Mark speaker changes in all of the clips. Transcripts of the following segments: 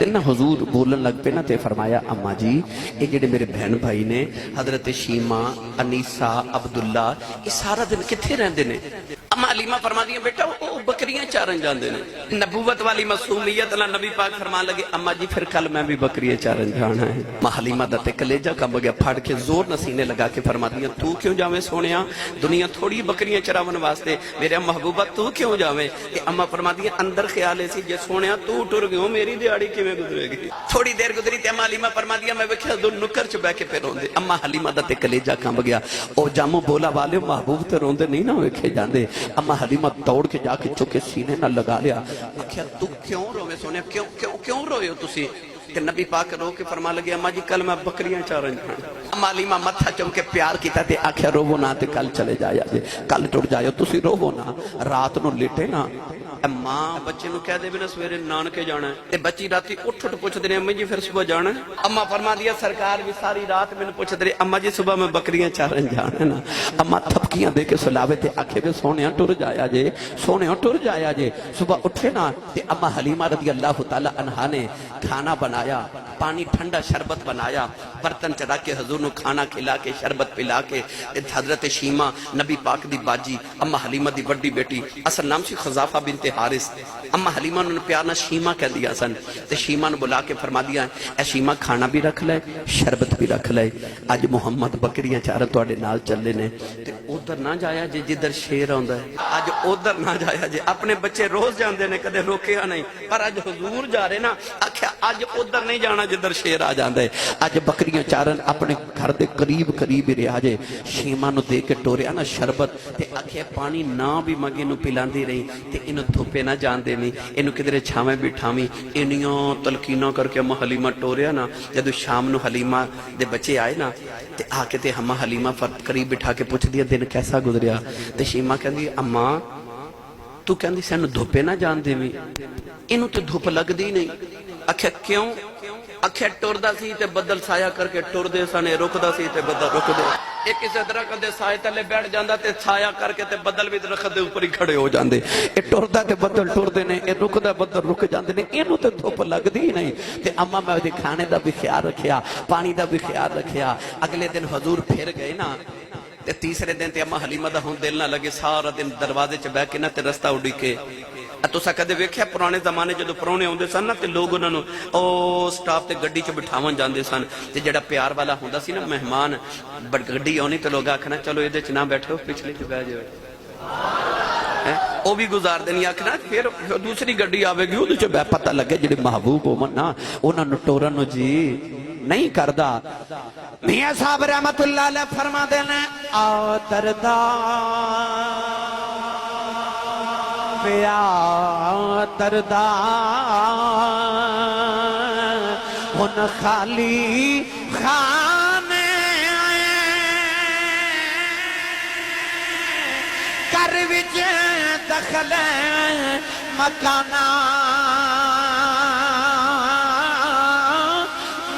Speaker 1: دن نا حضور بولن لگ پہ نا تے فرمایا اما جی یہ جڑے میرے بہن بھائی نے حضرت شیما انیسا عبداللہ یہ سارا دن کتھے رہندے نے؟ اما حلیمہ فرما دیا بیٹا وہ بکریاں چارن جاندے نے. نبوت والی معصومیت اللہ نبی پاک فرمان لگے اما جی پھر کل میں بھی بکریاں چارن جانا ہے. اما حلیمہ دا تے کلیجہ کم گیا پھاڑ کے زور نسینے لگا کے فرما دیا تو کیوں جاویں سونیا دنیا تھوڑی بکریاں چراون واسطے میرے محبوبہ تو کیوں جاویں؟ کہ اما فرما دیا اندر خیال ایسی جے سونیا تو ٹر گئے ہو میری دیاڑی کیویں گزرے گی. تھوڑی دیر گزری تے اما حلیمہ فرما دیا میں ویکھیا دو نکر چ بیٹھ کے پہ روندے. اما حلیمہ دا تے کلیجہ کم گیا او جامو بولا والے محبوب تے روندے نہیں نہ ویکھے جاندے. اما حلیمہ دوڑ کے جا کے چکے سینے نہ لگا لیا. آخیا تو کیوں روے سونے کیوں روئے ہو تسی؟ کہ نبی پاک رو کے فرما لگے اما جی کل میں بکریاں چارن جانا. اما حلیمہ متھا چم کے پیار کیتا تے آخیا روو نہ تے کل چلے جایا جے کل ٹر جایا تسی روو نہ رات نو لیٹے نہ. ماں بچے نو کہہ دے بھی نہ سویرے نانکے جانا ہے تے بچی راتی اٹھ پوچھ دے امی جی پھر صبح جانا ہے. اما فرما دیا سرکار بھی ساری رات میں پوچھ دے اما جی صبح میں بکریاں چارن جانا ہے نا. اما تھپکیاں دے کے سلاوے تے آکھے بھی سونے ٹر جایا جے سونے ٹر جایا جے. صبح اٹھے نا تے اما حلیمہ رضی اللہ تعالی عنہا نے کھانا بنایا پانی ٹھنڈا شربت بنایا برتن چڑھا کے حضور نو کھانا کھلا کے شربت پلا کے. حضرت شیما نبی پاک دی باجی اما حلیمہ دی بڑی بیٹی اصل نام سی خزافہ بنت حارث. اما حلیمہ نے پیار نہ شیما کہہ دیا سن تے شیما نے بلا کے فرما دیا اے شیما کھانا بھی رکھ لے شربت بھی رکھ لے اج محمد بکریاں چارن تواڈے نال چلے نے تے ادھر نہ جایا جے جدھر شیر آندا ہے. اج ادھر نہ جایا جے اپنے بچے روز جاندے نے کدے روکیا نہیں پر اج حضور جا رہے نا آکھیا اج ادھر نہیں جانا جدھر شیر آ جاندا ہے. اج بکریاں چارن اپنے گھر دے قریب قریب رہا جے. شیما نو دے کے ٹوریا نا شربت تے آکھیا پانی نہ بھی مگے نو پلاندی رہی تے اینو دھوپے نہ جان دینی اینو کدھر چھاویں بٹھاویں. اینیاں تلقیناں کر کے اما حلیمہ ٹوریا نا جدو شام نو حلیمہ دے بچے آئے نا تے آ کے تے اما حلیمہ قریب بٹھا کے پوچھ دیا دن کیسا گزریا. تے شیما کہندی اما تو کہندی سینو دھوپے نہ جان دیویں اینو تے دھوپ لگدی نہیں. آکھیا کیوں؟ آکھیا ٹردا سی تے بدل سایہ کر کے ٹر دے سن رکدا سی تے بدل رک دے. ایک کسے درخت دے سائے تلے بیٹھ جاندا تے سایہ کر کے تے بدل بھی درخت دے اوپر ہی کھڑے ہو جاندے. اے ٹردا تے بدل ٹردے نے اے رکدا بدل رک جاندے نے اینو تے دھوپ لگدی نہیں. تے اما میں دے کھانے دا بھی خیال رکھیا پانی دا بھی خیال رکھیا. اگلے دن حضور پھر گئے نا تے تیسرے دن تے اما حلیمہ دا ہن دل نہ لگے سارا دن دروازے چ بیٹھ کے نا تے رستہ اڈی کے. تسا کدے ویکھیا پرانے زمانے جدو پرونے ہوندے سن نا تے لوگ انہاں نو او سٹاپ تے گڈی چ بٹھاون جاندے سن تے جڑا پیار والا ہوندا سی نا مہمان گڈی آنی تے لوگ آکھنا چلو اے دے چ نہ بیٹھو پچھلے چ بیٹھ جاؤ او بھی گزار دینی. آکھنا پھر دوسری گڈی آوے گی او دے چ بے پتہ لگے جڑے محبوب ہون نا انہاں نو ٹورن نو جی نہیں کردا. میاں صاحب رحمت اللہ علیہ فرما دے نے آ دردا پیا دردا ہن خالی خانے کر وچ دخل مکانا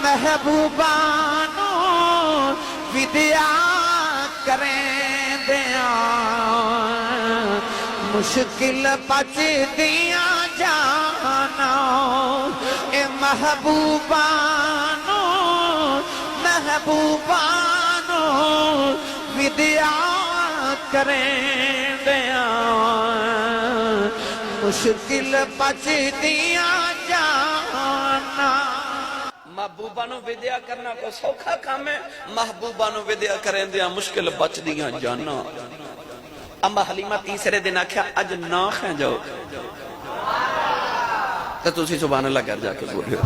Speaker 1: محبوبانو ودیا کریں دیا مشکل بچ دیا جانا اے محبوبانو ودیا کریں دیا مشکل بچ دیا جانا. محبوبہ نو ودیا کرنا کو سوکھا کام ہے محبوبہ نو ودیا کریں دیا مشکل بچ دیا جانا. اما حلیمہ تیسرے دن آکھیا اج نہ کھیں جاؤ تو تسی سبحان اللہ کر جا کے بولے ہو.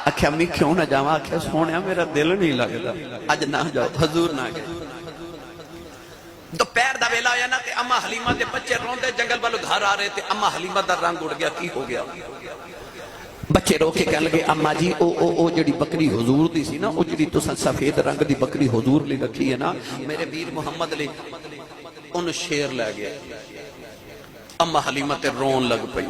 Speaker 1: آکھیا امی کیوں نہ جاواں؟ آکھیا سونیا میرا دل نہیں لگدا اج نہ جاؤ. حضور نہ گئے. دوپہر دا ویلا ہویا نا تے اما حلیمہ دے بچے روندے جنگل والوں گھر آ رہے تے اما حلیمہ دا رنگ اڑ گیا. کی ہو گیا؟ بچے رو کے کہنے لگے اما جی او جڑی بکری حضور دی سی نا او جڑی تساں سفید رنگ دی بکری حضور لی رکھی ہے نا میرے ویر محمد لی ان شیر لے گیا. اما حلیمہ تے رون لگ پئی.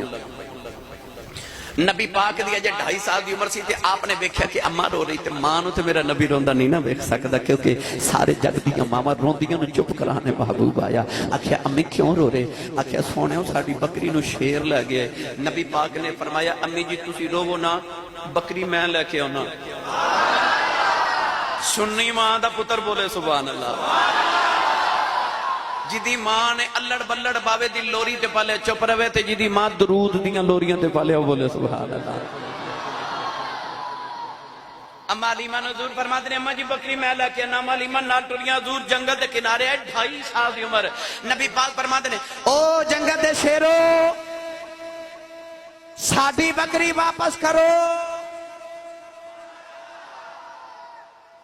Speaker 1: نبی پاک دی اجے 2.5 سال دی عمر سی تے آپ نے ویکھیا کہ اماں رو رہی تے ماں نو تے میرا نبی روندا نہیں نہ ویکھ سکدا کیونکہ سارے جگ دیاں ماواں روندیاں نو چپ کرانے محبوب آیا آکھیا امی کیوں رو رہے آکھیا سونے ساڈی بکری نو شیر لے گیا نبی پاک نے فرمایا امی جی تسی روو نہ بکری میں لے کے آنا سنی ماں دا پتر بولے سبحان اللہ جدی ماں نے اللڑ بلڑ باوے دی لوری تے پالے چپ روے تے جدی ماں درود دیاں لوریاں تے پالے بولے سبحان اللہ اما علیمہ نے حضور فرماتے ہیں اما جی بکری میں لے کے انا اما علیمہ نہ ٹریاں حضور جنگل دے کنارے ہے 2.5 سال دی عمر نبی پاک فرماتے ہیں او جنگل دے شیرو ساڈی بکری واپس کرو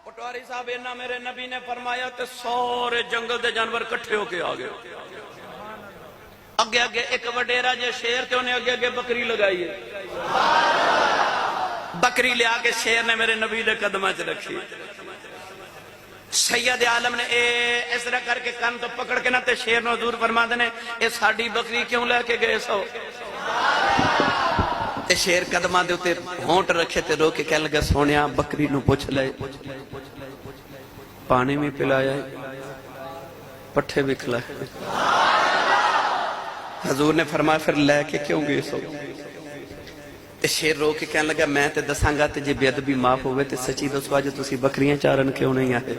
Speaker 1: پٹواری صاحب اینا میرے نبی نے فرمایا تے سورے جنگل دے جانور کٹھے ہو کے آگے اگے ایک وڈیرا جے شیر تے انہیں اگے بکری لگائی ہے بکری لے آگے شیر نے میرے نبی دے قدمہ چ رکھی سید عالم نے اس طرح کر کے کان تو پکڑ کے نہ تے شیر نو حضور فرما دینے اے ساڑی بکری کیوں لے کے گئے سو تے شیر قدمہ دے ہوتے ہونٹ رکھے تے رو کے کہہ لگا سونیا بکری نو پوچھ لے پانی میں پلایا پٹھے بھی کھلائے حضور نے فرمایا پھر لے کے کیوں گئے سو تے شیر رو کے کہنے لگا میں تے دساں گا تے جے بے ادبی معاف ہوئے تے سچی دسو اج تسی بکریاں چارن کیوں نہیں آئے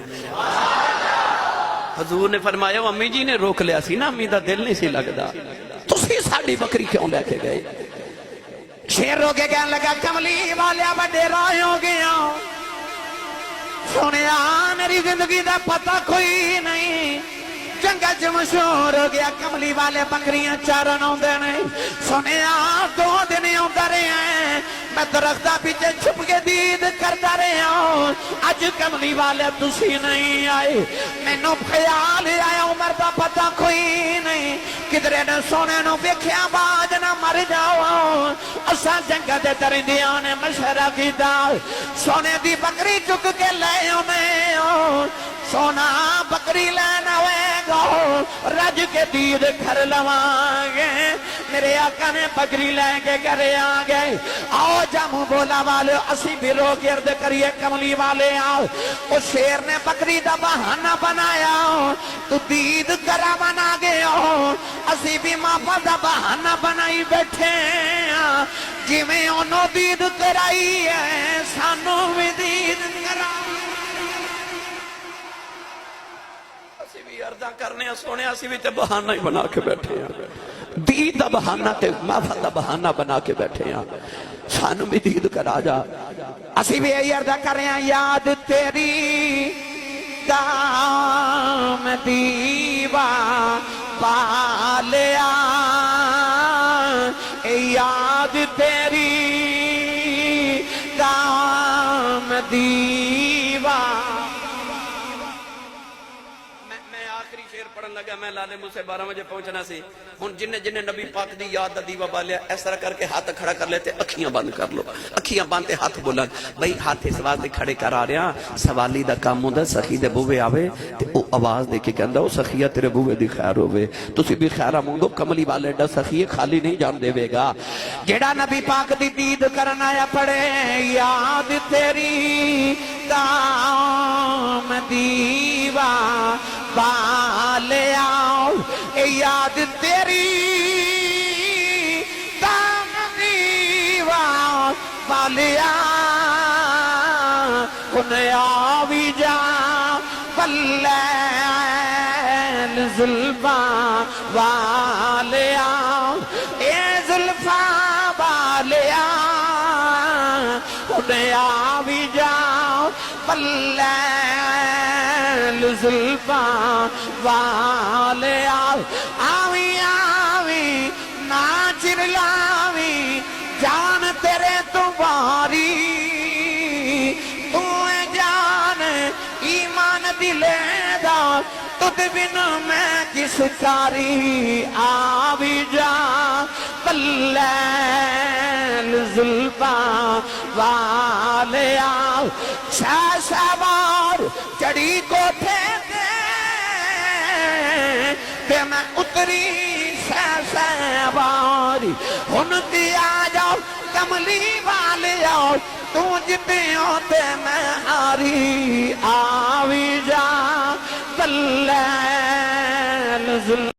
Speaker 1: حضور نے فرمایا امی جی نے روک لیا سی نا امی دا دل نہیں سی لگدا تسی ساڈی بکری کیوں لے کے گئے شیر رو کے کہنے لگا کملی والیا بڑے رائے ہو گیا سنیا میری زندگی دا پتہ کوئی نہیں جنگل چ مشہور ہو گیا کملی والے بکریاں چارن آندے نہیں سنیا 2 دن آندا رہے ہیں میں درختاں پیچھے چھپ کے دید کرتا رہا ہوں اج کملی والے تسی نہیں آئے مینوں خیال آیا عمر دا پتہ کوئی نہیں کدرے نے سونے نو ویکھیا باج نہ مر جاؤ اساں جنگل دے درندیاں نے مشورہ کیتا سونے دی بکری چک کے لے آویں سونا بکری لینا ہوئے گا رج کے دید گھر لوانگے میرے آقا نے بکری لے کے گھرے آگئے آؤ جامو بولا والے اسی بھی رو گرد کریے کملی والے آؤ اس شیر نے بکری دا بہانہ بنایا تو دید کرا بنا گئے ہو اسی بھی ماپا دا بہانہ بنائی بیٹھے جی میں انہوں دید کرائی ہے سانو بھی دید کرائی عرضاں کرنے سونے اسی بھی تے بہانہ ہی بنا کے بیٹھے ہیں دید دا بہانہ تے معافت دا بہانہ بنا کے بیٹھے ہیں سانو بھی دید کرا جا اسی بھی یہی عرضاں کر رہے ہیں یاد تیری دام دیوا پالیا یاد تیری دام دیوا پڑھن لگا میں لانے مجھ سے 12 بجے پہنچنا سی ہن جن نبی پاک دی یاد دا دیوا بالیا اس طرح کر کے ہاتھ کھڑا کر لیتے اکھیاں بند کر لو اکھیاں بندتے ہاتھ بولن بھئی ہاتھ اس واسطے کھڑے کر آ رہا سوالی دا کام ہوندا سخی دے بوے آوے تے او آواز دے کے کہندا او سخیہ تیرے بوے دی خیر ہوے تسی بھی خیر مونگو کملی والے دا سخی خالی نہیں جان دے وے گا جیڑا نبی پاک دی دید کرن آیا پڑے یاد تیری دام دیوا بالیا یاد تیری دام دیوا بالیا انیا بھی جا بلیل زلفا والیا اے زلفا والیا انیا بھی جا بلیل زلفا والے آوی آوی ناچر لاوی جان تیرے تمہاری تو جان ایمان دلے دا تُد بن میں کس کاری آوی جان بلیل زلفا والے شاہ سوار چڑی کوٹھے دے کہ میں اتری شاہ سواری ہن تی آ جاؤ کملی والے آؤ تو جتے ہوتے میں ہاری آوی جا دلیل